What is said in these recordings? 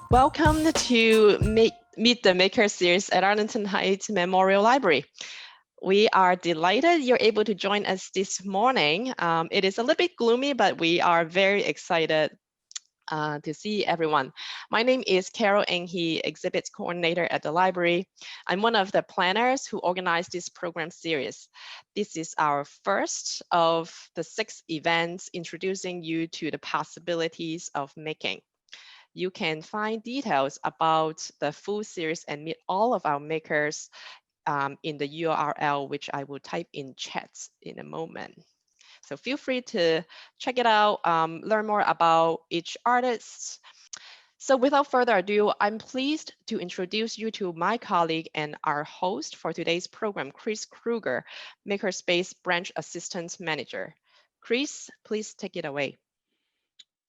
Welcome to Meet the Maker series at Arlington Heights Memorial Library. We are delighted you're able to join us this morning. It is a little bit gloomy, but we are very excited to see everyone. My name is Carol Enghe, Exhibits Coordinator at the library. I'm one of the planners who organized this program series. This is our first of the 6 events introducing you to the possibilities of making. You can find details about the full series and meet all of our makers in the URL, which I will type in chats in a moment. So feel free to check it out, learn more about each artist. So without further ado, I'm pleased to introduce you to my colleague and our host for today's program, Chris Kruger, Makerspace Branch Assistant Manager. Chris, please take it away.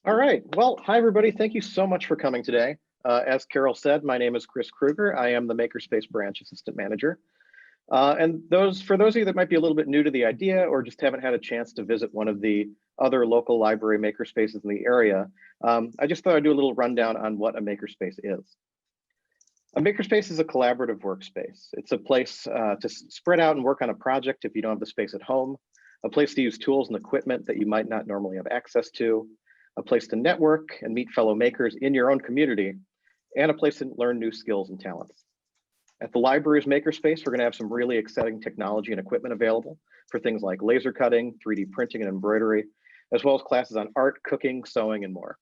All right. Well, hi, everybody. Thank you so much for coming today. As Carol said, my name is Chris Kruger. I am the Makerspace Branch Assistant Manager. And for those of you that might be a little bit new to the idea or just haven't had a chance to visit one of the other local library makerspaces in the area, I just thought I'd do a little rundown on what a makerspace is. A makerspace is a collaborative workspace. It's a place to spread out and work on a project if you don't have the space at home, a place to use tools and equipment that you might not normally have access to, a place to network and meet fellow makers in your own community, and a place to learn new skills and talents. At the library's Makerspace, we're going to have some really exciting technology and equipment available for things like laser cutting, 3D printing, and embroidery, as well as classes on art, cooking, sewing, and more.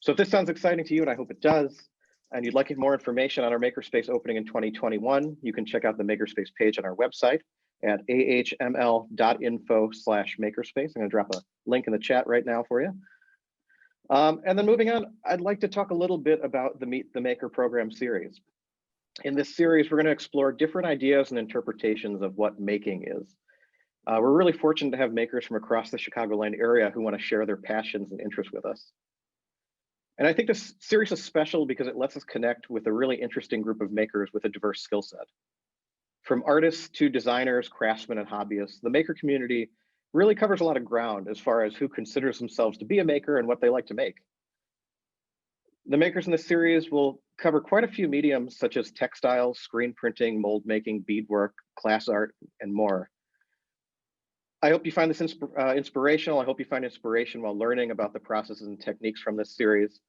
So if this sounds exciting to you, and I hope it does, and you'd like more information on our Makerspace opening in 2021, you can check out the Makerspace page on our website at ahml.info/makerspace. I'm going to drop a link in the chat right now for you. And then moving on, I'd like to talk a little bit about the Meet the Maker program series. In this series, we're going to explore different ideas and interpretations of what making is. We're really fortunate to have makers from across the Chicagoland area who want to share their passions and interests with us. And I think this series is special because it lets us connect with a really interesting group of makers with a diverse skill set. From artists to designers, craftsmen, and hobbyists, the maker community really covers a lot of ground as far as who considers themselves to be a maker and what they like to make. The makers in this series will cover quite a few mediums such as textiles, screen printing, mold making, beadwork, class art, and more. I hope you find this inspirational. I hope you find inspiration while learning about the processes and techniques from this series.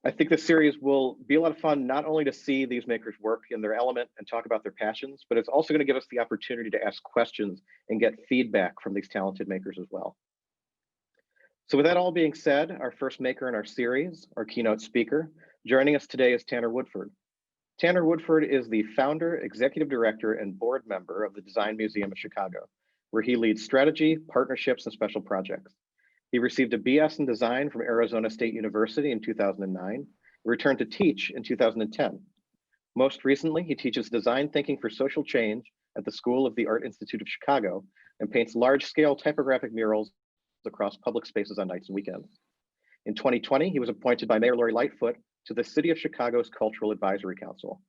I think this series will be a lot of fun, not only to see these makers work in their element and talk about their passions, but it's also going to give us the opportunity to ask questions and get feedback from these talented makers as well. So with that all being said, our first maker in our series, our keynote speaker, joining us today is Tanner Woodford. Tanner Woodford is the founder, executive director, and board member of the Design Museum of Chicago, where he leads strategy, partnerships, and special projects. He received a BS in design from Arizona State University in 2009, and returned to teach in 2010. Most recently, he teaches design thinking for social change at the School of the Art Institute of Chicago and paints large-scale typographic murals across public spaces on nights and weekends. In 2020, he was appointed by Mayor Lori Lightfoot to the City of Chicago's Cultural Advisory Council.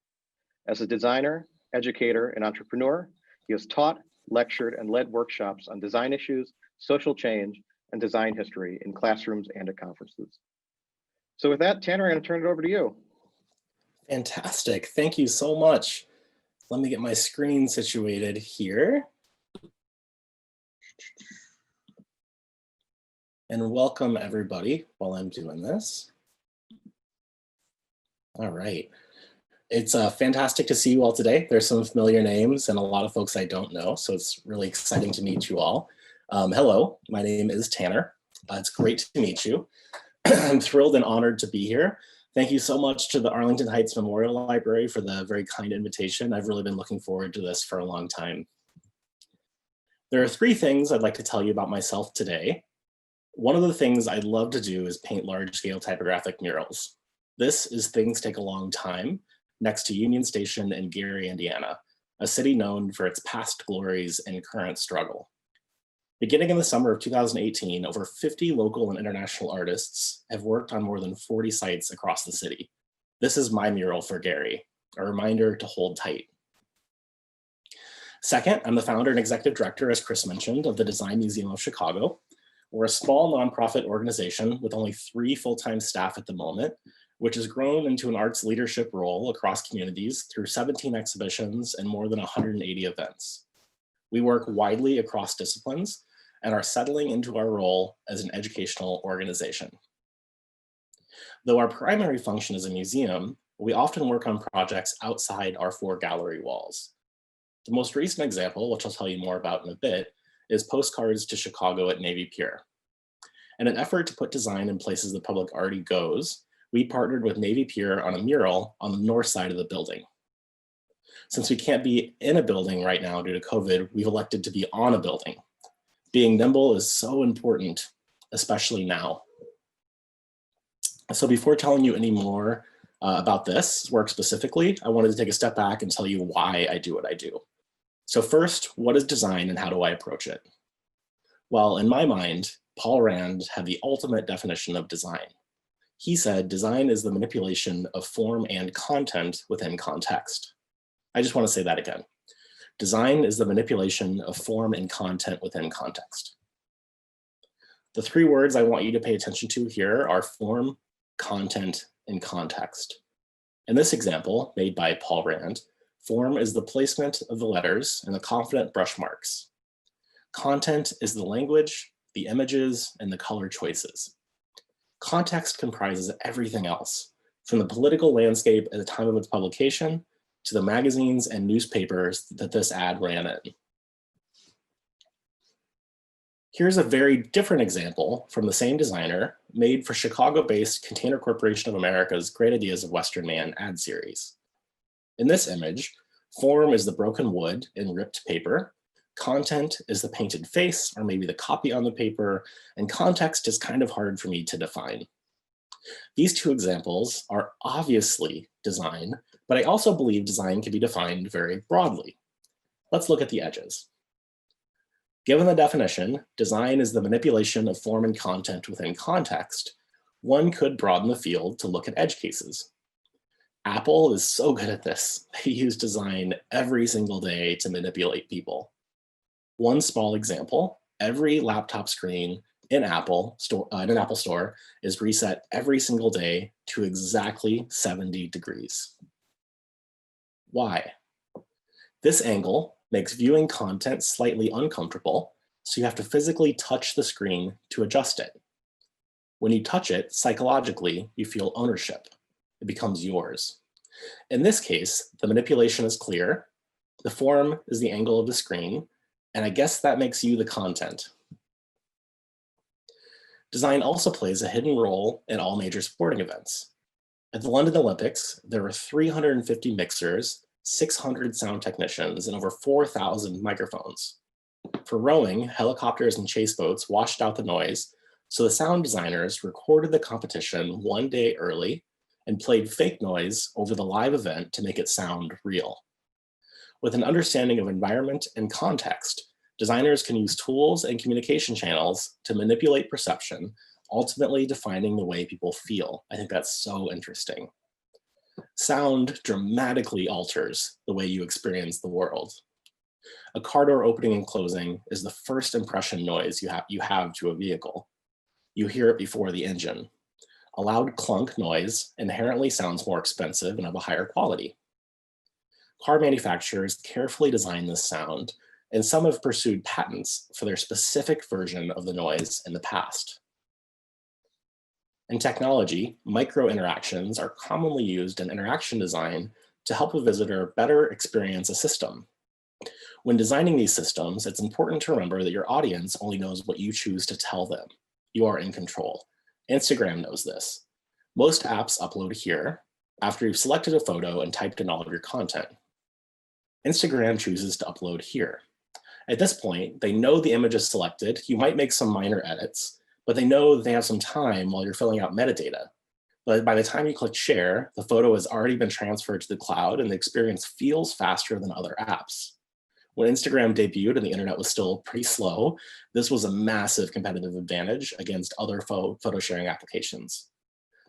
As a designer, educator, and entrepreneur, he has taught, lectured, and led workshops on design issues, social change, and design history in classrooms and at conferences. So with that, Tanner, I'm going to turn it over to you. Fantastic. Thank you so much. Let me get my screen situated here. And welcome everybody while I'm doing this. All right. It's fantastic to see you all today. There's some familiar names and a lot of folks I don't know, so it's really exciting to meet you all. Hello, my name is Tanner. It's great to meet you. I'm thrilled and honored to be here. Thank you so much to the Arlington Heights Memorial Library for the very kind invitation. I've really been looking forward to this for a long time. There are 3 things I'd like to tell you about myself today. One of the things I'd love to do is paint large-scale typographic murals. This is Things Take a Long Time, next to Union Station in Gary, Indiana, a city known for its past glories and current struggle. Beginning in the summer of 2018, over 50 local and international artists have worked on more than 40 sites across the city. This is my mural for Gary, a reminder to hold tight. Second, I'm the founder and executive director, as Chris mentioned, of the Design Museum of Chicago. We're a small nonprofit organization with only 3 full-time staff at the moment, which has grown into an arts leadership role across communities through 17 exhibitions and more than 180 events. We work widely across disciplines and are settling into our role as an educational organization. Though our primary function is a museum, we often work on projects outside our 4 gallery walls. The most recent example, which I'll tell you more about in a bit, is Postcards to Chicago at Navy Pier. In an effort to put design in places the public already goes, we partnered with Navy Pier on a mural on the north side of the building. Since we can't be in a building right now due to COVID, we've elected to be on a building. Being nimble is so important, especially now. So before telling you any more about this work specifically, I wanted to take a step back and tell you why I do what I do. So first, what is design and how do I approach it? Well, in my mind, Paul Rand had the ultimate definition of design. He said, design is the manipulation of form and content within context. I just want to say that again. Design is the manipulation of form and content within context. The 3 words I want you to pay attention to here are form, content, and context. In this example, made by Paul Rand, form is the placement of the letters and the confident brush marks. Content is the language, the images, and the color choices. Context comprises everything else, from the political landscape at the time of its publication to the magazines and newspapers that this ad ran in. Here's a very different example from the same designer made for Chicago-based Container Corporation of America's Great Ideas of Western Man ad series. In this image, form is the broken wood and ripped paper, content is the painted face or maybe the copy on the paper, and context is kind of hard for me to define. These 2 examples are obviously design, but I also believe design can be defined very broadly. Let's look at the edges. Given the definition, design is the manipulation of form and content within context, one could broaden the field to look at edge cases. Apple is so good at this. They use design every single day to manipulate people. One small example, every laptop screen in an Apple store is reset every single day to exactly 70 degrees. Why? This angle makes viewing content slightly uncomfortable, so you have to physically touch the screen to adjust it. When you touch it, psychologically, you feel ownership. It becomes yours. In this case, the manipulation is clear. The form is the angle of the screen, and I guess that makes you the content. Design also plays a hidden role in all major sporting events. At the London Olympics, there were 350 mixers, 600 sound technicians, and over 4,000 microphones. For rowing, helicopters and chase boats washed out the noise, so the sound designers recorded the competition 1 day early and played fake noise over the live event to make it sound real. With an understanding of environment and context, designers can use tools and communication channels to manipulate perception, ultimately defining the way people feel. I think that's so interesting. Sound dramatically alters the way you experience the world. A car door opening and closing is the first impression noise you have to a vehicle. You hear it before the engine. A loud clunk noise inherently sounds more expensive and of a higher quality. Car manufacturers carefully design this sound, and some have pursued patents for their specific version of the noise in the past. In technology, micro-interactions are commonly used in interaction design to help a visitor better experience a system. When designing these systems, it's important to remember that your audience only knows what you choose to tell them. You are in control. Instagram knows this. Most apps upload here after you've selected a photo and typed in all of your content. Instagram chooses to upload here. At this point, they know the image is selected. You might make some minor edits, but they know that they have some time while you're filling out metadata. But by the time you click share, the photo has already been transferred to the cloud and the experience feels faster than other apps. When Instagram debuted and the internet was still pretty slow, this was a massive competitive advantage against other photo sharing applications.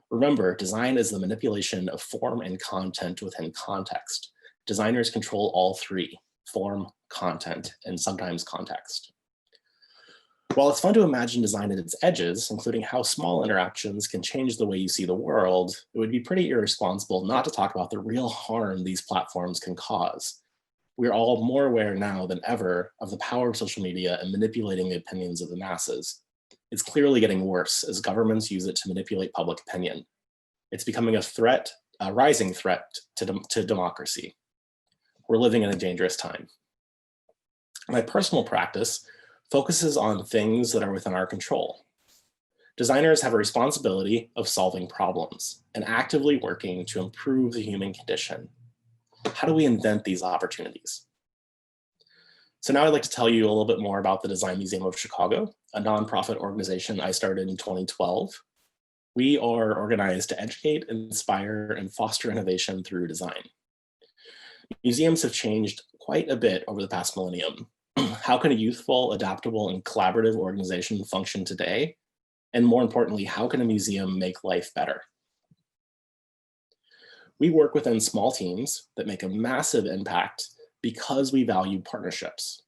Remember, design is the manipulation of form and content within context. Designers control all 3, form, content, and sometimes context. While it's fun to imagine design at its edges, including how small interactions can change the way you see the world, it would be pretty irresponsible not to talk about the real harm these platforms can cause. We're all more aware now than ever of the power of social media and manipulating the opinions of the masses. It's clearly getting worse as governments use it to manipulate public opinion. It's becoming a rising threat to democracy. We're living in a dangerous time. My personal practice focuses on things that are within our control. Designers have a responsibility of solving problems and actively working to improve the human condition. How do we invent these opportunities? So now I'd like to tell you a little bit more about the Design Museum of Chicago, a nonprofit organization I started in 2012. We are organized to educate, inspire, and foster innovation through design. Museums have changed quite a bit over the past millennium. How can a youthful, adaptable, and collaborative organization function today? And more importantly, how can a museum make life better? We work within small teams that make a massive impact because we value partnerships.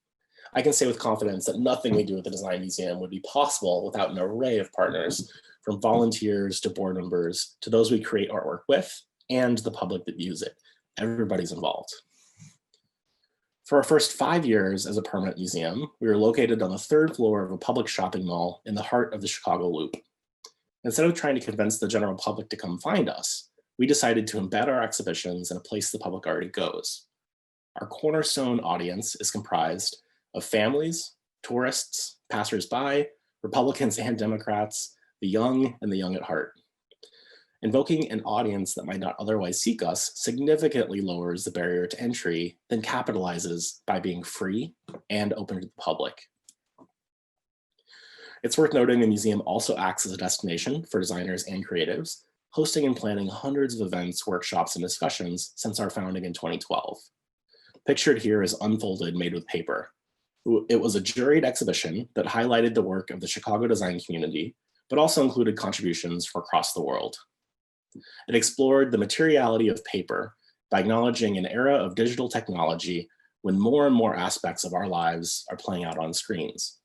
I can say with confidence that nothing we do at the Design Museum would be possible without an array of partners, from volunteers to board members, to those we create artwork with, and the public that views it. Everybody's involved. For our first 5 years as a permanent museum, we were located on the 3rd floor of a public shopping mall in the heart of the Chicago Loop. Instead of trying to convince the general public to come find us, we decided to embed our exhibitions in a place the public already goes. Our cornerstone audience is comprised of families, tourists, passersby, Republicans and Democrats, the young and the young at heart. Invoking an audience that might not otherwise seek us significantly lowers the barrier to entry, then capitalizes by being free and open to the public. It's worth noting the museum also acts as a destination for designers and creatives, hosting and planning hundreds of events, workshops, and discussions since our founding in 2012. Pictured here is Unfolded, made with paper. It was a juried exhibition that highlighted the work of the Chicago design community, but also included contributions from across the world. It explored the materiality of paper by acknowledging an era of digital technology when more and more aspects of our lives are playing out on screens.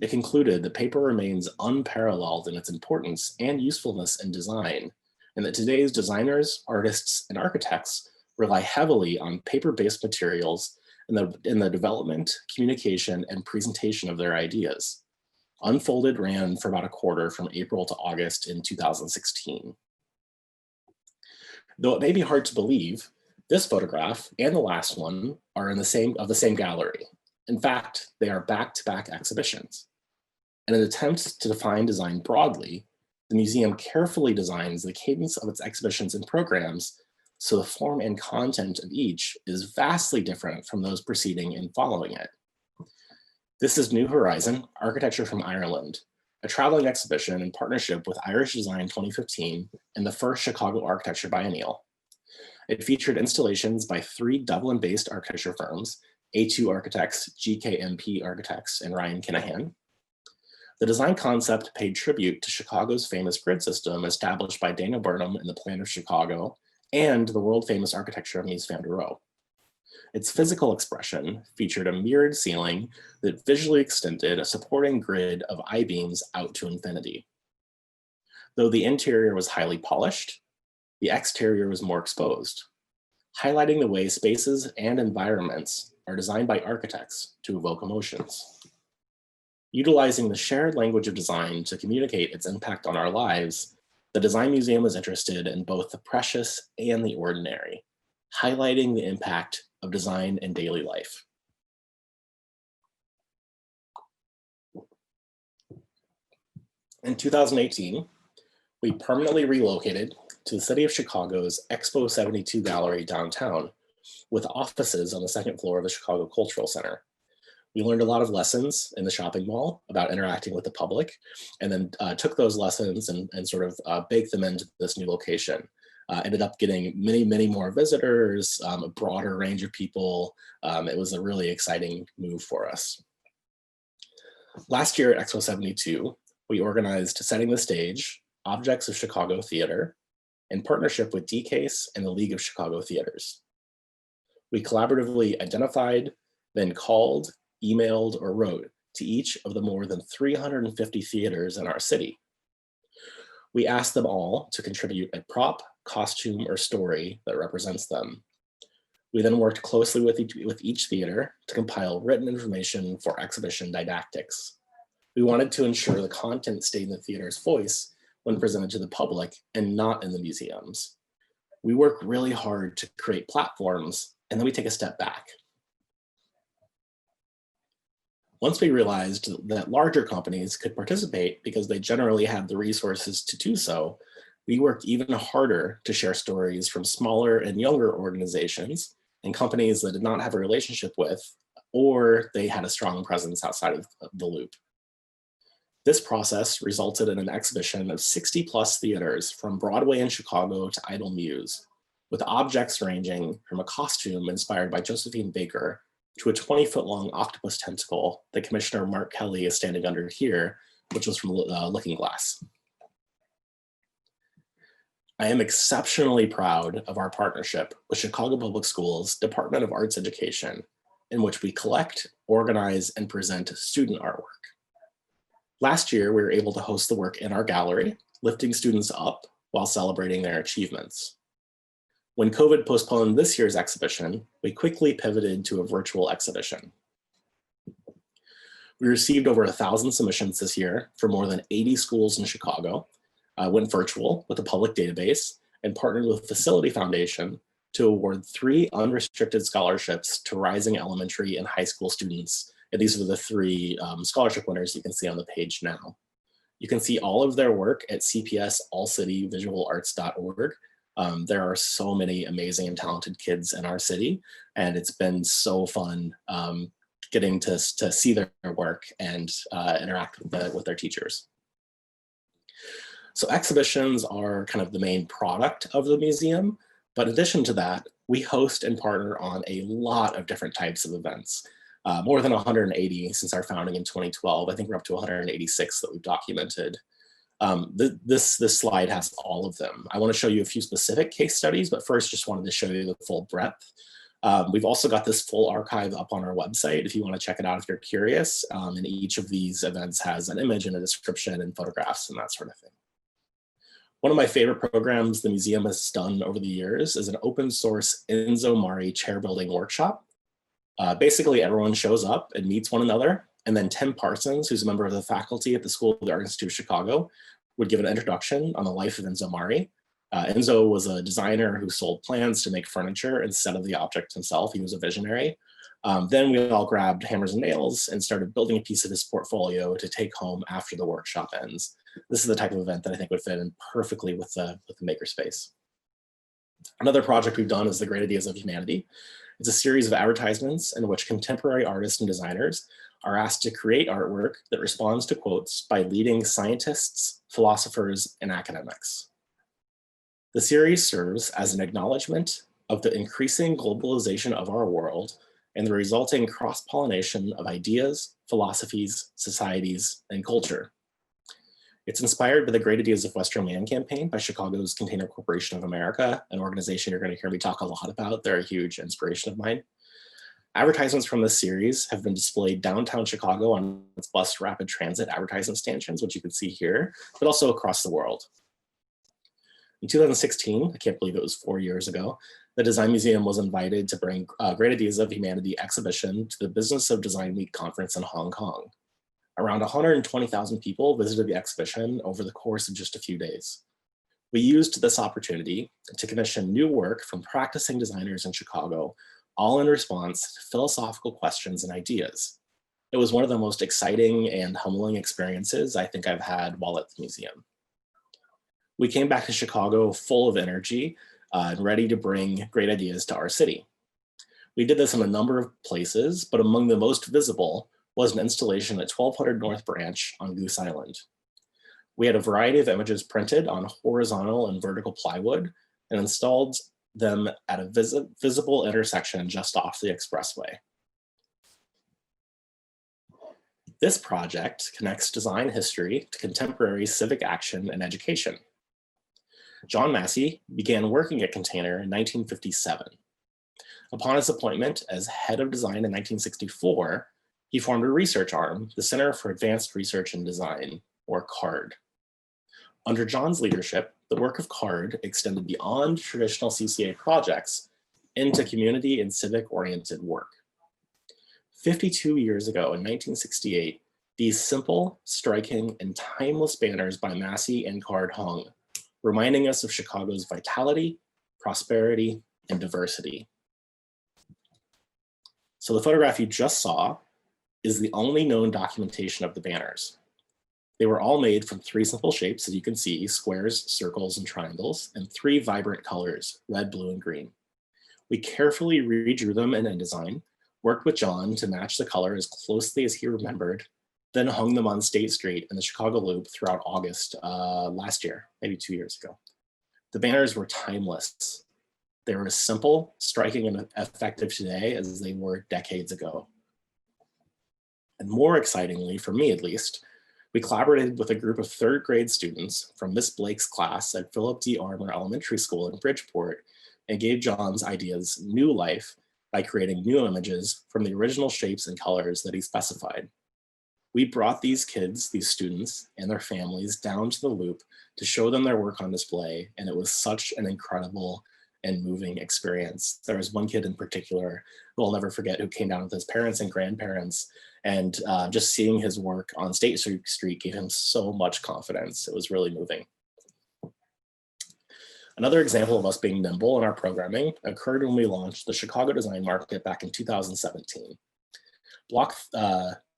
It concluded that paper remains unparalleled in its importance and usefulness in design, and that today's designers, artists, and architects rely heavily on paper-based materials in the development, communication, and presentation of their ideas. Unfolded ran for about a quarter from April to August in 2016. Though it may be hard to believe, this photograph and the last one are in the same gallery. In fact, they are back-to-back exhibitions. In an attempt to define design broadly, the museum carefully designs the cadence of its exhibitions and programs so the form and content of each is vastly different from those preceding and following it. This is New Horizon, Architecture from Ireland, a traveling exhibition in partnership with Irish Design 2015 and the first Chicago Architecture Biennial. It featured installations by 3 Dublin-based architecture firms, A2 Architects, GKMP Architects, and Ryan Kinahan. The design concept paid tribute to Chicago's famous grid system established by Daniel Burnham in the Plan of Chicago and the world-famous architecture of Mies van der Rohe. Its physical expression featured a mirrored ceiling that visually extended a supporting grid of I-beams out to infinity. Though the interior was highly polished, the exterior was more exposed, highlighting the way spaces and environments are designed by architects to evoke emotions. Utilizing the shared language of design to communicate its impact on our lives, the Design Museum is interested in both the precious and the ordinary, highlighting the impact of design in daily life. In 2018, we permanently relocated to the city of Chicago's Expo 72 gallery downtown, with offices on the 2nd floor of the Chicago Cultural Center. We learned a lot of lessons in the shopping mall about interacting with the public, and then took those lessons and sort of baked them into this new location. Ended up getting many more visitors, a broader range of people. It was a really exciting move for us. Last year at Expo 72, we organized Setting the Stage, Objects of Chicago Theater, in partnership with DCASE and the League of Chicago Theaters. We collaboratively identified, then called, emailed, or wrote to each of the more than 350 theaters in our city. We asked them all to contribute a prop, costume, or story that represents them. We then worked closely with each theater to compile written information for exhibition didactics. We wanted to ensure the content stayed in the theater's voice when presented to the public and not in the museums. We work really hard to create platforms, and then we take a step back. Once we realized that larger companies could participate because they generally had the resources to do so, we worked even harder to share stories from smaller and younger organizations and companies that did not have a relationship with, or they had a strong presence outside of the loop. This process resulted in an exhibition of 60+ theaters from Broadway in Chicago to Idle Muse, with objects ranging from a costume inspired by Josephine Baker to a 20-foot-long octopus tentacle that Commissioner Mark Kelly is standing under here, which was from Looking Glass. I am exceptionally proud of our partnership with Chicago Public Schools Department of Arts Education, in which we collect, organize, and present student artwork. Last year, we were able to host the work in our gallery, lifting students up while celebrating their achievements. When COVID postponed this year's exhibition, we quickly pivoted to a virtual exhibition. We received over 1,000 submissions this year from more than 80 schools in Chicago, went virtual with a public database, and partnered with Facility Foundation to award 3 unrestricted scholarships to rising elementary and high school students. And these are the 3 scholarship winners you can see on the page now. You can see all of their work at cpsallcityvisualarts.org. There are so many amazing and talented kids in our city, and it's been so fun getting to see their work and interact with their teachers. So exhibitions are kind of the main product of the museum, but in addition to that, we host and partner on a lot of different types of events. More than 180 since our founding in 2012. I think we're up to 186 that we've documented. This slide has all of them. I want to show you a few specific case studies, but first just wanted to show you the full breadth. We've also got this full archive up on our website if you want to check it out if you're curious. And each of these events has an image and a description and photographs and that sort of thing. One of my favorite programs the museum has done over the years is an open source Enzo Mari chair building workshop. Basically, everyone shows up and meets one another, and then Tim Parsons, who's a member of the faculty at the School of the Art Institute of Chicago, would give an introduction on the life of Enzo Mari. Enzo was a designer who sold plans to make furniture instead of the object himself. He was a visionary. Then we all grabbed hammers and nails and started building a piece of his portfolio to take home after the workshop ends. This is the type of event that I think would fit in perfectly with the Makerspace. Another project we've done is the Great Ideas of Humanity. It's a series of advertisements in which contemporary artists and designers are asked to create artwork that responds to quotes by leading scientists, philosophers, and academics. The series serves as an acknowledgement of the increasing globalization of our world and the resulting cross-pollination of ideas, philosophies, societies, and culture. It's inspired by the Great Ideas of Western Man campaign by Chicago's Container Corporation of America, an organization you're going to hear me talk a lot about. They're a huge inspiration of mine. Advertisements from this series have been displayed downtown Chicago on its bus rapid transit advertisement stanchions, which you can see here, but also across the world. In 2016, I can't believe it was 4 years ago, the Design Museum was invited to bring Great Ideas of Humanity exhibition to the Business of Design Week conference in Hong Kong. Around 120,000 people visited the exhibition over the course of just a few days. We used this opportunity to commission new work from practicing designers in Chicago, all in response to philosophical questions and ideas. It was one of the most exciting and humbling experiences I think I've had while at the museum. We came back to Chicago full of energy and ready to bring great ideas to our city. We did this in a number of places, but among the most visible was an installation at 1200 North Branch on Goose Island. We had a variety of images printed on horizontal and vertical plywood and installed them at a visible intersection just off the expressway. This project connects design history to contemporary civic action and education. John Massey began working at Container in 1957. Upon his appointment as head of design in 1964, He formed a research arm, the Center for Advanced Research and Design, or CARD. Under John's leadership, the work of CARD extended beyond traditional CCA projects into community and civic-oriented work. 52 years ago, in 1968, these simple, striking, and timeless banners by Massey and CARD hung, reminding us of Chicago's vitality, prosperity, and diversity. So the photograph you just saw is the only known documentation of the banners. They were all made from 3 simple shapes, as you can see, squares, circles, and triangles, and 3 vibrant colors, red, blue, and green. We carefully redrew them in InDesign, worked with John to match the color as closely as he remembered, then hung them on State Street in the Chicago Loop throughout August last year, maybe 2 years ago. The banners were timeless. They were as simple, striking, and effective today as they were decades ago. And more excitingly, for me at least, we collaborated with a group of 3rd grade students from Miss Blake's class at Philip D. Armour Elementary School in Bridgeport and gave John's ideas new life by creating new images from the original shapes and colors that he specified. We brought these kids, these students, and their families down to the Loop to show them their work on display, and it was such an incredible and moving experience. There was one kid in particular who I'll never forget who came down with his parents and grandparents, and just seeing his work on State Street gave him so much confidence. It was really moving. Another example of us being nimble in our programming occurred when we launched the Chicago Design Market back in 2017.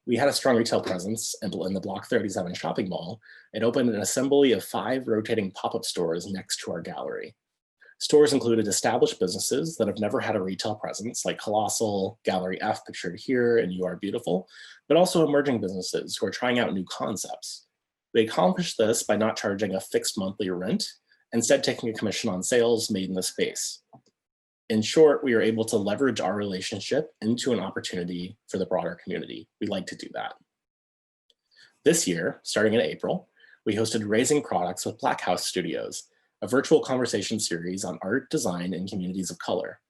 We had a strong retail presence in the Block 37 shopping mall. It opened an assembly of 5 rotating pop-up stores next to our gallery. Stores included established businesses that have never had a retail presence, like Colossal, Gallery F pictured here, and You Are Beautiful, but also emerging businesses who are trying out new concepts. We accomplished this by not charging a fixed monthly rent, instead taking a commission on sales made in the space. In short, we were able to leverage our relationship into an opportunity for the broader community. We like to do that. This year, starting in April, we hosted Raising Products with Black House Studios, a virtual conversation series on art, design, and communities of color.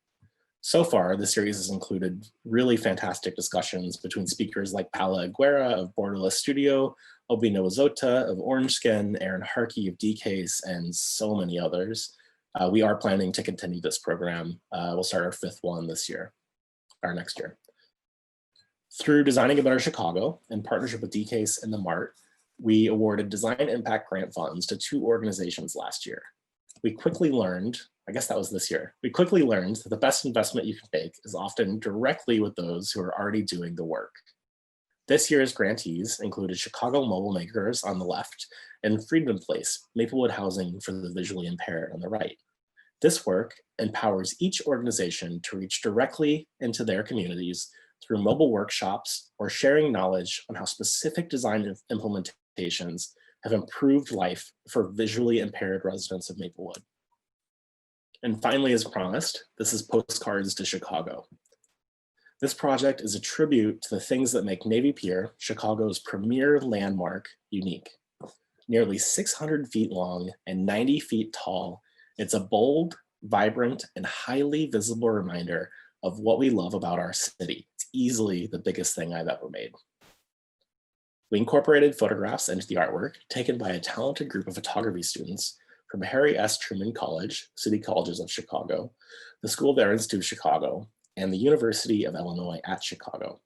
So far, the series has included really fantastic discussions between speakers like Paula Aguera of Borderless Studio, Obi Nowazota of Orange Skin, Aaron Harkey of DCase, and so many others. We are planning to continue this program. We'll start our 5th one this year, or next year. Through Designing a Better Chicago, in partnership with DCase and the MART, we awarded Design Impact Grant funds to 2 organizations last year. We quickly learned, I guess that was this year, we quickly learned that the best investment you can make is often directly with those who are already doing the work. This year's grantees included Chicago Mobile Makers on the left and Friedman Place, Maplewood Housing for the Visually Impaired on the right. This work empowers each organization to reach directly into their communities through mobile workshops or sharing knowledge on how specific design implementations have improved life for visually impaired residents of Maplewood. And finally, as promised, this is Postcards to Chicago. This project is a tribute to the things that make Navy Pier, Chicago's premier landmark, unique. Nearly 600 feet long and 90 feet tall, it's a bold, vibrant, and highly visible reminder of what we love about our city. It's easily the biggest thing I've ever made. We incorporated photographs into the artwork taken by a talented group of photography students from Harry S. Truman College, City Colleges of Chicago, the School of the Art Institute of Chicago, and the University of Illinois at Chicago.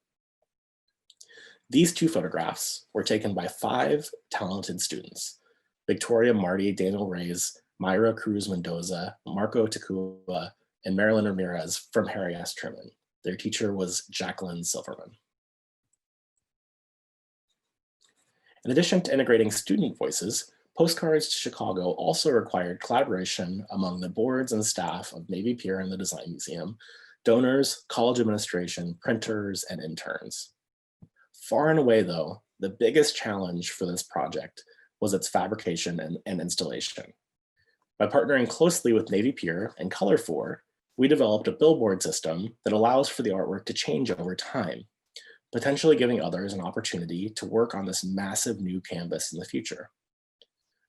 These 2 photographs were taken by 5 talented students: Victoria Marty Daniel Reyes, Myra Cruz Mendoza, Marco Takua, and Marilyn Ramirez from Harry S. Truman. Their teacher was Jacqueline Silverman. In addition to integrating student voices, Postcards to Chicago also required collaboration among the boards and staff of Navy Pier and the Design Museum, donors, college administration, printers, and interns. Far and away though, the biggest challenge for this project was its fabrication and installation. By partnering closely with Navy Pier and Color4, we developed a billboard system that allows for the artwork to change over time, potentially giving others an opportunity to work on this massive new canvas in the future.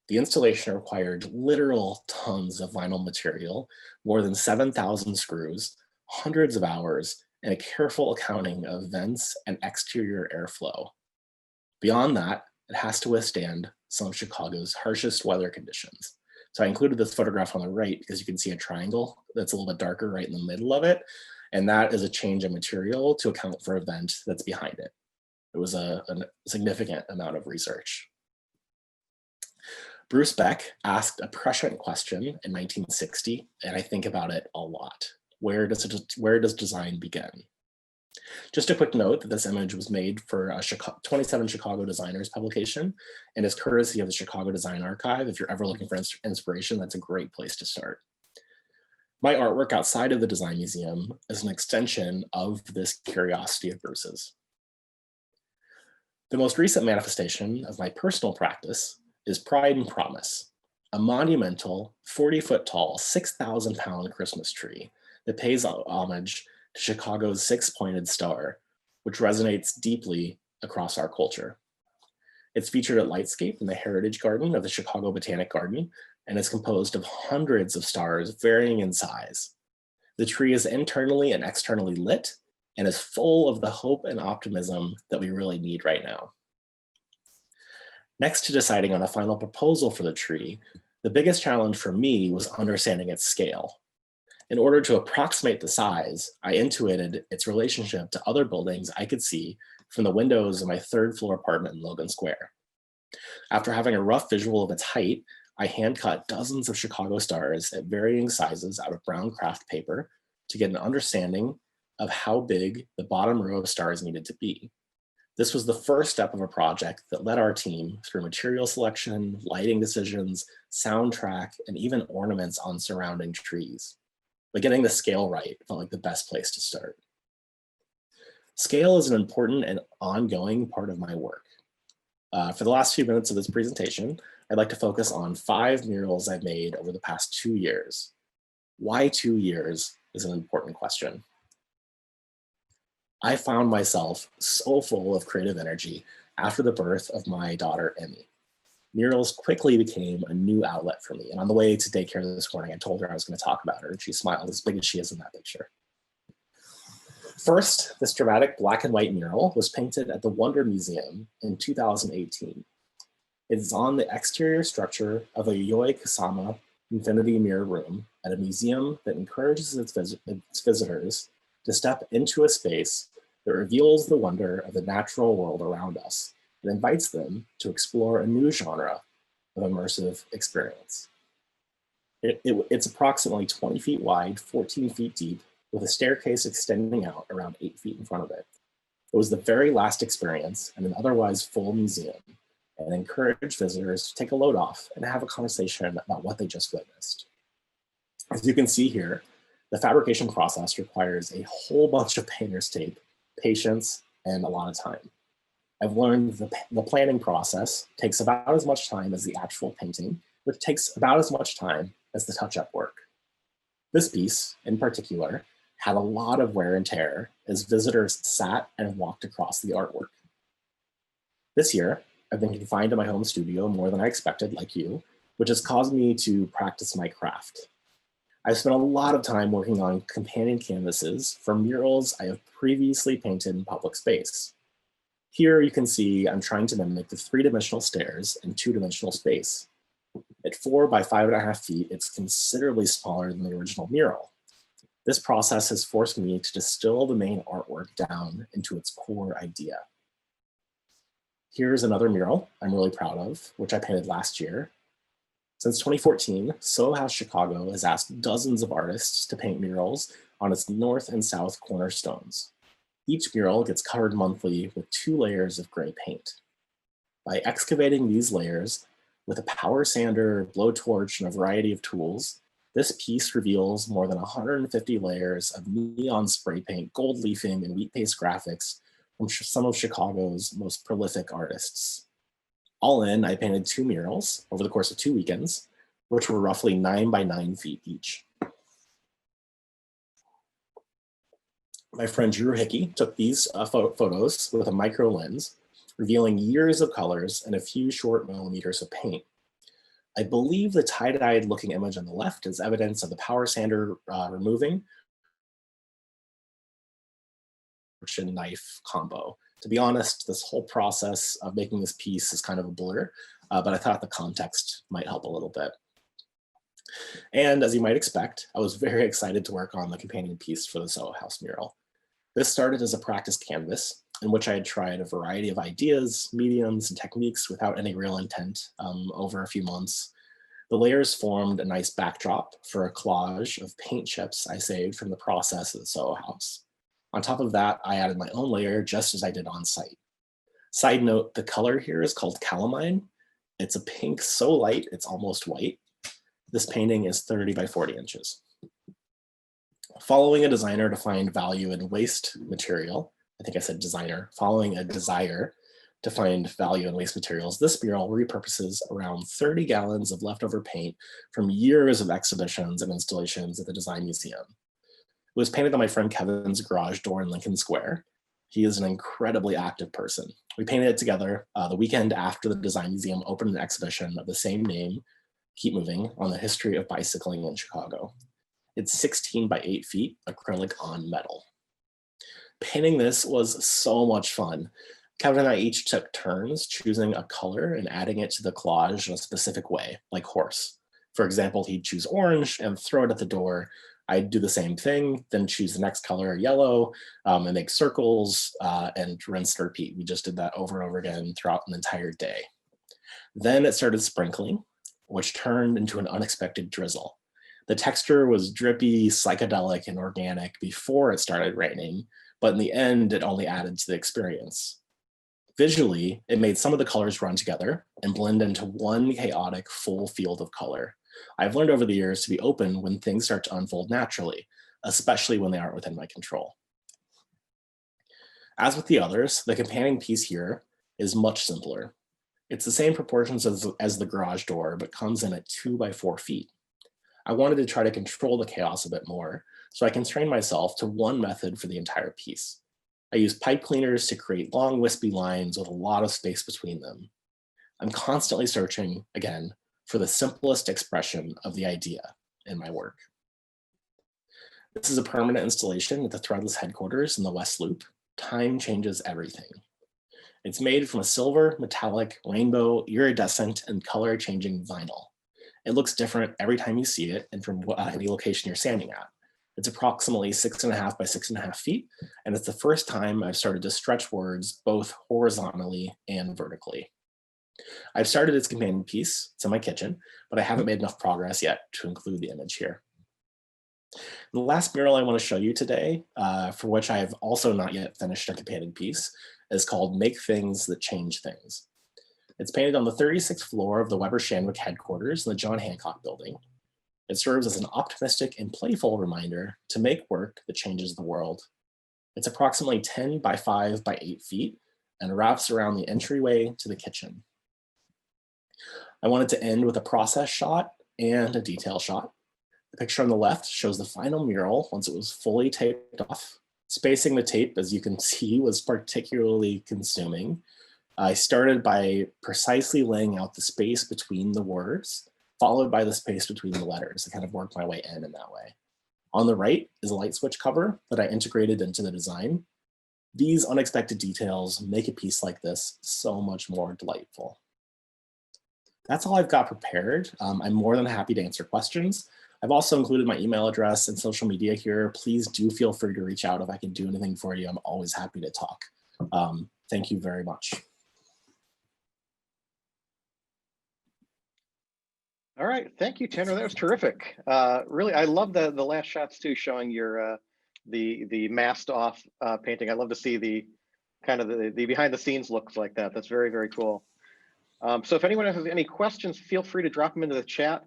The installation required literal tons of vinyl material, more than 7,000 screws, hundreds of hours, and a careful accounting of vents and exterior airflow. Beyond that, it has to withstand some of Chicago's harshest weather conditions. So I included this photograph on the right because you can see a triangle that's a little bit darker right in the middle of it. And that is a change in material to account for a vent that's behind it. It was a significant amount of research. Bruce Beck asked a prescient question in 1960, and I think about it a lot. Where does design begin? Just a quick note that this image was made for a 27 Chicago designers publication and is courtesy of the Chicago Design Archive. If you're ever looking for inspiration, that's a great place to start. My artwork outside of the Design Museum is an extension of this curiosity of Bruce's. The most recent manifestation of my personal practice is Pride and Promise, a monumental 40-foot tall, 6,000-pound Christmas tree that pays homage to Chicago's six-pointed star, which resonates deeply across our culture. It's featured at Lightscape in the Heritage Garden of the Chicago Botanic Garden and is composed of hundreds of stars varying in size. The tree is internally and externally lit and is full of the hope and optimism that we really need right now. Next to deciding on a final proposal for the tree, the biggest challenge for me was understanding its scale. In order to approximate the size, I intuited its relationship to other buildings I could see from the windows of my third floor apartment in Logan Square. After having a rough visual of its height, I hand-cut dozens of Chicago stars at varying sizes out of brown craft paper to get an understanding of how big the bottom row of stars needed to be. This was the first step of a project that led our team through material selection, lighting decisions, soundtrack, and even ornaments on surrounding trees. But getting the scale right felt like the best place to start. Scale is an important and ongoing part of my work. For the last few minutes of this presentation, I'd like to focus on 5 murals I've made over the past 2 years. Why 2 years is an important question. I found myself so full of creative energy after the birth of my daughter, Emmy. Murals quickly became a new outlet for me. And on the way to daycare this morning, I told her I was going to talk about her, and she smiled as big as she is in that picture. First, this dramatic black and white mural was painted at the Wonder Museum in 2018. It is on the exterior structure of a Yayoi Kusama infinity mirror room at a museum that encourages its visitors to step into a space that reveals the wonder of the natural world around us and invites them to explore a new genre of immersive experience. It's approximately 20 feet wide, 14 feet deep, with a staircase extending out around 8 feet in front of it. It was the very last experience in an otherwise full museum and encouraged visitors to take a load off and have a conversation about what they just witnessed. As you can see here, the fabrication process requires a whole bunch of painter's tape, patience, and a lot of time. I've learned the planning process takes about as much time as the actual painting, which takes about as much time as the touch-up work. This piece, in particular, had a lot of wear and tear as visitors sat and walked across the artwork. This year, I've been confined to my home studio more than I expected, like you, which has caused me to practice my craft. I've spent a lot of time working on companion canvases for murals I have previously painted in public space. Here you can see I'm trying to mimic the 3-dimensional stairs in 2-dimensional space. At 4 by 5.5 feet, it's considerably smaller than the original mural. This process has forced me to distill the main artwork down into its core idea. Here's another mural I'm really proud of, which I painted last year. Since 2014, Soho House Chicago has asked dozens of artists to paint murals on its north and south cornerstones. Each mural gets covered monthly with 2 layers of gray paint. By excavating these layers with a power sander, blowtorch, and a variety of tools, this piece reveals more than 150 layers of neon spray paint, gold leafing, and wheat paste graphics from some of Chicago's most prolific artists. All in, I painted 2 murals over the course of 2 weekends, which were roughly 9 by 9 feet each. My friend Drew Hickey took these photos with a micro lens, revealing years of colors and a few short millimeters of paint. I believe the tie-dyed looking image on the left is evidence of the power sander removing blowtorch and knife combo. To be honest, this whole process of making this piece is kind of a blur, but I thought the context might help a little bit. And as you might expect, I was very excited to work on the companion piece for the Soho House mural. This started as a practice canvas in which I had tried a variety of ideas, mediums, and techniques without any real intent over a few months. The layers formed a nice backdrop for a collage of paint chips I saved from the process of the Soho House. On top of that, I added my own layer just as I did on site. Side note, the color here is called calamine. It's a pink so light, it's almost white. This painting is 30 by 40 inches. Following a designer to find value in waste material, I think I said designer, following a desire to find value in waste materials, this mural repurposes around 30 gallons of leftover paint from years of exhibitions and installations at the Design Museum. It was painted on my friend Kevin's garage door in Lincoln Square. He is an incredibly active person. We painted it together the weekend after the Design Museum opened an exhibition of the same name, Keep Moving, on the history of bicycling in Chicago. It's 16 by 8 feet, acrylic on metal. Painting this was so much fun. Kevin and I each took turns choosing a color and adding it to the collage in a specific way, like horse. For example, he'd choose orange and throw it at the door. I'd do the same thing, then choose the next color, yellow, and make circles and rinse and repeat. We just did that over and over again throughout an entire day. Then it started sprinkling, which turned into an unexpected drizzle. The texture was drippy, psychedelic, and organic before it started raining, but in the end, it only added to the experience. Visually, it made some of the colors run together and blend into one chaotic full field of color. I've learned over the years to be open when things start to unfold naturally, especially when they aren't within my control. As with the others, the companion piece here is much simpler. It's the same proportions as the garage door, but comes in at 2 by 4 feet. I wanted to try to control the chaos a bit more, so I constrained myself to one method for the entire piece. I used pipe cleaners to create long, wispy lines with a lot of space between them. I'm constantly searching, again, for the simplest expression of the idea in my work. This is a permanent installation at the Threadless headquarters in the West Loop. Time changes everything. It's made from a silver, metallic, rainbow, iridescent, and color-changing vinyl. It looks different every time you see it and from any location you're standing at. It's approximately 6.5 by 6.5 feet, and it's the first time I've started to stretch words both horizontally and vertically. I've started its companion piece, it's in my kitchen, but I haven't made enough progress yet to include the image here. The last mural I want to show you today, for which I have also not yet finished a companion piece, is called Make Things That Change Things. It's painted on the 36th floor of the Weber Shandwick headquarters in the John Hancock building. It serves as an optimistic and playful reminder to make work that changes the world. It's approximately 10 by 5 by 8 feet and wraps around the entryway to the kitchen. I wanted to end with a process shot and a detail shot. The picture on the left shows the final mural once it was fully taped off. Spacing the tape, as you can see, was particularly consuming. I started by precisely laying out the space between the words, followed by the space between the letters. I kind of worked my way in that way. On the right is a light switch cover that I integrated into the design. These unexpected details make a piece like this so much more delightful. That's all I've got prepared. I'm more than happy to answer questions. I've also included my email address and social media here. Please do feel free to reach out if I can do anything for you. I'm always happy to talk. Thank you very much. All right, thank you, Tanner. That was terrific. Really, I love the last shots too, showing your the masked off painting. I love to see the kind of the behind the scenes looks like that. That's very, very cool. So if anyone has any questions, feel free to drop them into the chat.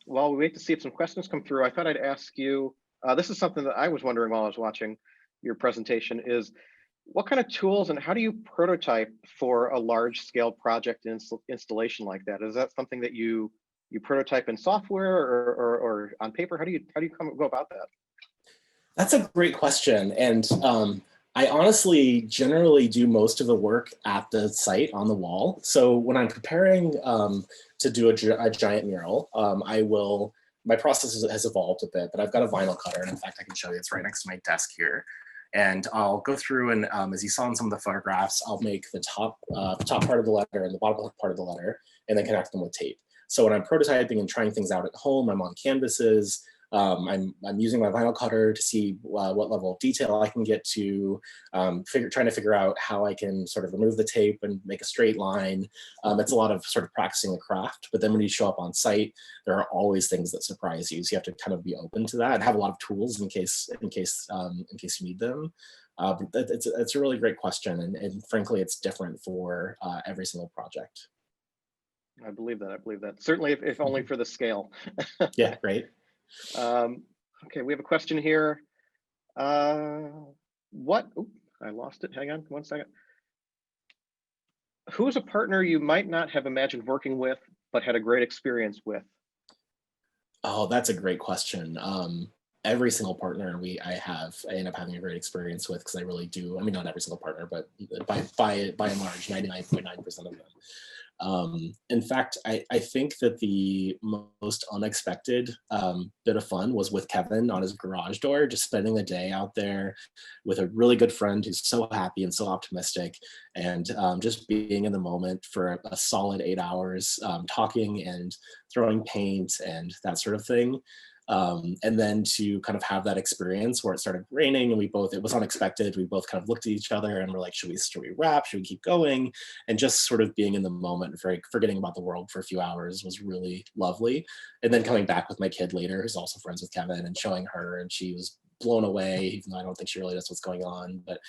While we wait to see if some questions come through, I thought I'd ask you, this is something that I was wondering while I was watching your presentation, is what kind of tools and how do you prototype for a large scale project installation like that? Is that something that you prototype in software or on paper? How do you go about that? That's a great question. And I honestly generally do most of the work at the site on the wall. So when I'm preparing to do a giant mural, my process has evolved a bit, but I've got a vinyl cutter. And in fact, I can show you, it's right next to my desk here. And I'll go through and as you saw in some of the photographs, I'll make the top part of the letter and the bottom part of the letter and then connect them with tape. So when I'm prototyping and trying things out at home, I'm on canvases. I'm using my vinyl cutter to see what level of detail I can get to, trying to figure out how I can sort of remove the tape and make a straight line. It's a lot of sort of practicing the craft, but then when you show up on site, there are always things that surprise you. So you have to kind of be open to that and have a lot of tools in case you need them. But it's a really great question, and frankly, it's different for every single project. I believe that. I believe that. Certainly, if only for the scale. Yeah, right. Okay, we have a question here. I lost it. Hang on 1 second. Who's a partner you might not have imagined working with, but had a great experience with? Oh, that's a great question. Every single partner I end up having a great experience with, because I really do. I mean, not every single partner, but by and large, 99.9% of them. In fact, I think that the most unexpected bit of fun was with Kevin on his garage door, just spending the day out there with a really good friend who's so happy and so optimistic, and just being in the moment for a solid 8 hours, talking and throwing paint and that sort of thing. And then to kind of have that experience where it started raining and it was unexpected. We both kind of looked at each other and we're like, should we wrap? Should we keep going? And just sort of being in the moment, forgetting about the world for a few hours was really lovely. And then coming back with my kid later, who's also friends with Kevin, and showing her, and she was blown away, even though I don't think she really knows what's going on. But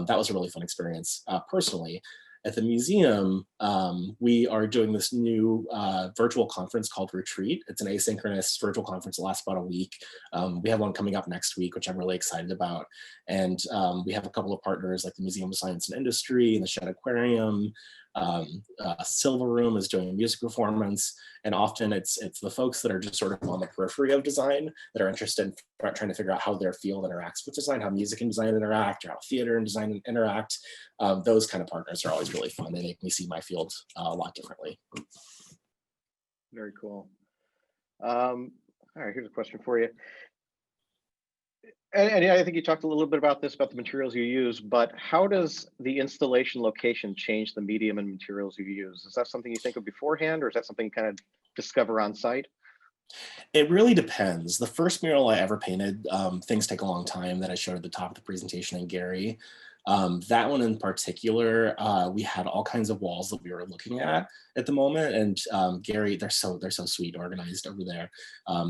that was a really fun experience personally. At the museum, we are doing this new virtual conference called Retreat. It's an asynchronous virtual conference that lasts about a week. We have one coming up next week, which I'm really excited about. And we have a couple of partners like the Museum of Science and Industry and the Shed Aquarium. Silver Room is doing a music performance, and often it's the folks that are just sort of on the periphery of design that are interested in trying to figure out how their field interacts with design, how music and design interact, or how theater and design interact. Those kind of partners are always really fun. They make me see my field a lot differently. Very cool. All right, here's a question for you. And I think you talked a little bit about this, about the materials you use, but how does the installation location change the medium and materials you use? Is that something you think of beforehand, or is that something you kind of discover on site? It really depends. The first mural I ever painted, things take a long time, that I showed at the top of the presentation in Gary. That one in particular, we had all kinds of walls that we were looking at the moment, and Gary, they're so sweet, organized over there.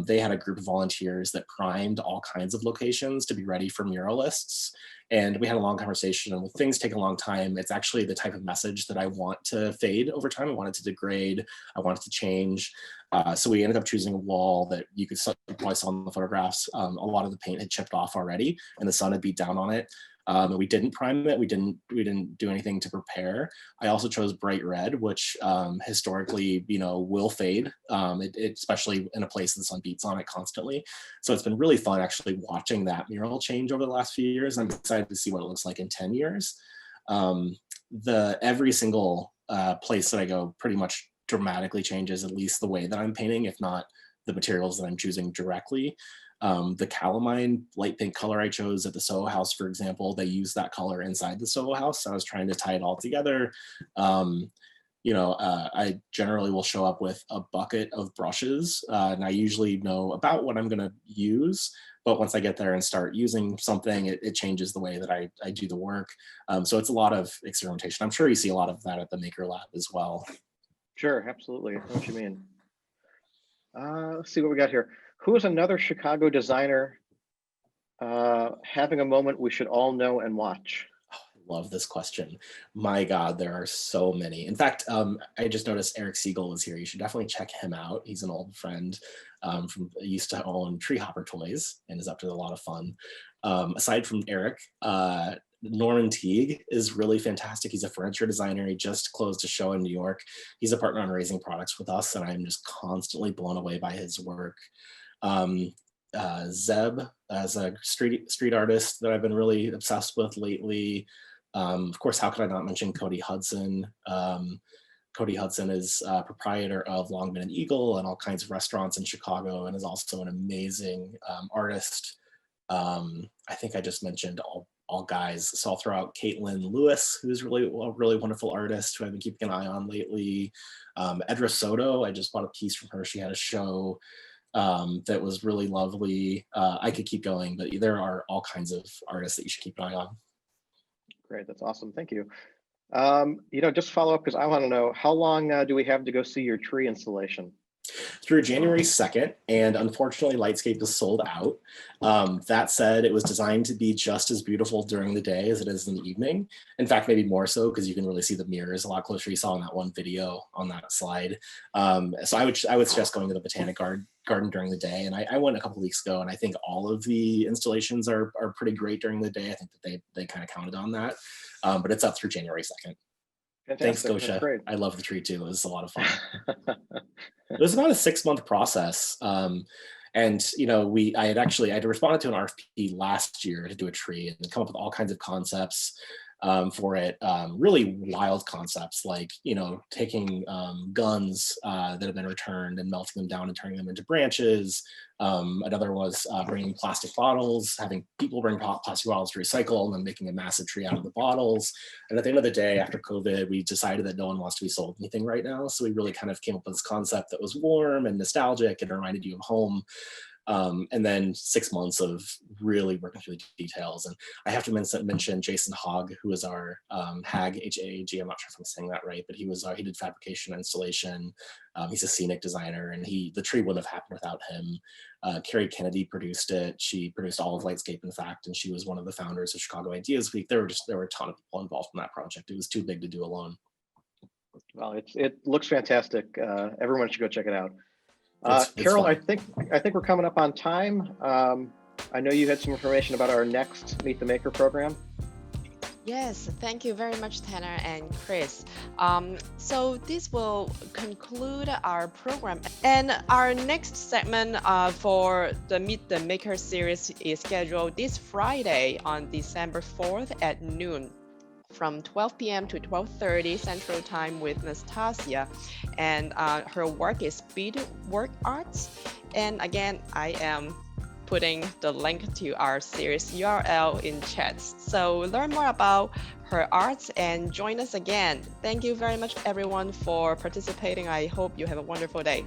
They had a group of volunteers that primed all kinds of locations to be ready for muralists, and we had a long conversation. And when things take a long time, it's actually the type of message that I want to fade over time. I want it to degrade. I want it to change. So we ended up choosing a wall that you probably saw in the photographs. A lot of the paint had chipped off already, and the sun had beat down on it. And we didn't prime it. We didn't do anything to prepare. I also chose bright red, which historically, will fade, especially in a place the sun beats on it constantly. So it's been really fun actually watching that mural change over the last few years. I'm excited to see what it looks like in 10 years. Every single place that I go pretty much dramatically changes, at least the way that I'm painting, if not the materials that I'm choosing directly. The calamine light pink color I chose at the Soho House, for example, they use that color inside the Soho House. So I was trying to tie it all together. I generally will show up with a bucket of brushes, and I usually know about what I'm going to use. But once I get there and start using something, it changes the way that I do the work. So it's a lot of experimentation. I'm sure you see a lot of that at the Maker Lab as well. Sure, absolutely. I know what you mean. Let's see what we got here. Who is another Chicago designer having a moment we should all know and watch? Oh, I love this question. My God, there are so many. In fact, I just noticed Eric Siegel was here. You should definitely check him out. He's an old friend used to own Tree Hopper Toys and is up to a lot of fun. Aside from Eric, Norman Teague is really fantastic. He's a furniture designer. He just closed a show in New York. He's a partner on Raising Products with us, and I'm just constantly blown away by his work. Zeb, as a street artist that I've been really obsessed with lately. Of course, how could I not mention Cody Hudson? Cody Hudson is proprietor of Longman and Eagle and all kinds of restaurants in Chicago, and is also an amazing artist. I think I just mentioned all guys. So I'll throw out Caitlin Lewis, who's really a really wonderful artist who I've been keeping an eye on lately. Edra Soto, I just bought a piece from her. She had a show that was really lovely. I could keep going, but there are all kinds of artists that you should keep an eye on. Great, that's awesome. Thank you. Just follow up, because I want to know, how long do we have to go see your tree installation? Through January 2nd, and unfortunately Lightscape is sold out. That said, it was designed to be just as beautiful during the day as it is in the evening. In fact, maybe more so, because you can really see the mirrors a lot closer. You saw in that one video on that slide. So I would suggest going to the Botanic Garden during the day. And I went a couple weeks ago, and I think all of the installations are pretty great during the day. I think that they kind of counted on that. But it's up through January 2nd. Fantastic. Thanks, Gosha. I love the tree too. It was a lot of fun. It was about a 6-month process. And I had responded to an RFP last year to do a tree and come up with all kinds of concepts for it. Really wild concepts, like, taking guns that have been returned and melting them down and turning them into branches. Another was bringing plastic bottles, having people bring plastic bottles to recycle, and then making a massive tree out of the bottles. And at the end of the day, after COVID, we decided that no one wants to be sold anything right now. So we really kind of came up with this concept that was warm and nostalgic and reminded you of home. And then 6 months of really working through the details. And I have to mention Jason Hogg, who is our HAG, H-A-G, I'm not sure if I'm saying that right, but he did fabrication and installation. He's a scenic designer, and the tree wouldn't have happened without him. Carrie Kennedy produced it. She produced all of Lightscape, in fact, and she was one of the founders of Chicago Ideas Week. There were a ton of people involved in that project. It was too big to do alone. Well, it looks fantastic. Everyone should go check it out. It's Carol, fun. I think we're coming up on time. I know you had some information about our next Meet the Maker program. Yes, thank you very much, Tanner and Chris. So this will conclude our program. And our next segment for the Meet the Maker series is scheduled this Friday on December 4th at noon, from 12 p.m. to 12:30 Central Time, with Nastasia. And her work is beadwork arts. And again, I am putting the link to our series URL in chat. So learn more about her arts and join us again. Thank you very much, everyone, for participating. I hope you have a wonderful day.